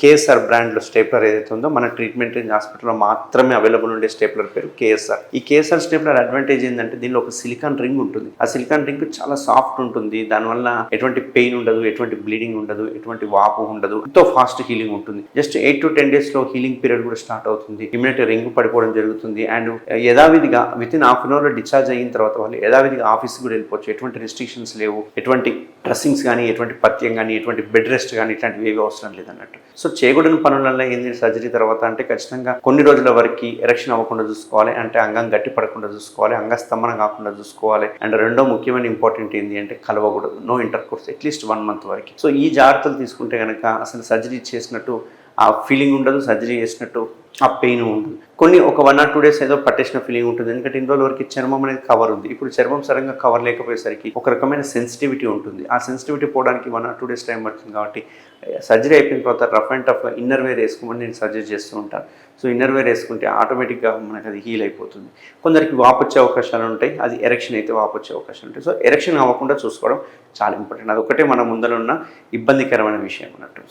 KSR బ్రాండ్లో stapler ఏదైతే ఉందో మన ట్రీట్మెంట్ రేంజ్ హాస్పిటల్లో మాత్రమే అవైలబుల్ ఉండే స్టేప్లర్ పేరు కేఎస్ఆర్. ఈ కేఎస్ఆర్ స్టేప్లర్ అడ్వాంటేజ్ ఏంటంటే దీనిలో ఒక సిలికాన్ రింగ్ ఉంటుంది. ఆ సిలికాన్ రింగ్ చాలా సాఫ్ట్ ఉంటుంది. దానివల్ల ఎటువంటి పెయిన్ ఉండదు, ఎటువంటి బ్లీడింగ్ ఉండదు, ఎటువంటి వాపు ఉండదు, ఎంతో ఫాస్ట్ హీలింగ్ ఉంటుంది. జస్ట్ 8 to 10 days లో హీలింగ్ పీరియడ్ కూడా స్టార్ట్ అవుతుంది. ఇమీడియట్ రింగ్ పడిపోవడం జరుగుతుంది. అండ్ యథావిధిగా within half an hour discharge అయిన తర్వాత వాళ్ళు యథావిధిగా ఆఫీస్కి కూడా వెళ్ళిపోవచ్చు. ఎటువంటి రెస్ట్రిక్షన్స్ లేవు, ఎటువంటి డ్రెస్సింగ్స్ కానీ, ఎటువంటి పథ్యం కానీ, ఎటువంటి బెడ్ రెస్ట్ కానీ ఇట్లాంటివి ఏవి అవసరం లేదన్నట్టు. సో చేయకూడని పనులలో ఏంది సర్జరీ తర్వాత అంటే ఖచ్చితంగా కొన్ని రోజుల వరకు ఎరెక్షన్ అవ్వకుండా చూసుకోవాలి, అంటే అంగం గట్టి పడకుండా చూసుకోవాలి, అంగస్తంభన కాకుండా చూసుకోవాలి. అండ్ రెండో ముఖ్యమైన ఇంపార్టెంట్ ఏంటి అంటే కలవకూడదు, no intercourse at least 1 month వరకు. సో ఈ జాగ్రత్తలు తీసుకుంటే కనుక అసలు సర్జరీ చేసినట్టు ఆ ఫీలింగ్ ఉండదు, సర్జరీ చేసినట్టు ఆ పెయిన్ ఉంటుంది. ఒక 1 or 2 days ఏదో పట్టేసిన ఫీలింగ్ ఉంటుంది. ఎందుకంటే ఇన్ని రోజుల వరకు చర్మం అనేది కవర్ ఉంది. ఇప్పుడు చర్మం సరిగ్గా కవర్ లేకపోయేసరికి ఒక రకమైన సెన్సిటివిటీ ఉంటుంది. ఆ సెన్సిటివిటీ పోవడానికి 1 or 2 days టైం పడుతుంది. కాబట్టి సర్జరీ అయిపోయిన తర్వాత rough and tough inner wear వేసుకోమని నేను సజెస్ట్ చేస్తూ ఉంటాను. సో ఇన్నర్ వేర్ వేసుకుంటే ఆటోమేటిక్గా మనకు అది హీల్ అయిపోతుంది. కొందరికి వాపు వచ్చే అవకాశాలు ఉంటాయి, అది ఎరెక్షన్ అయితే వాపు వచ్చే అవకాశాలు ఉంటాయి. సో ఎరెక్షన్ అవ్వకుండా చూసుకోవడం చాలా ఇంపార్టెంట్. అదొకటే మన ముందర ఉన్న ఇబ్బందికరమైన విషయం అన్నట్టు.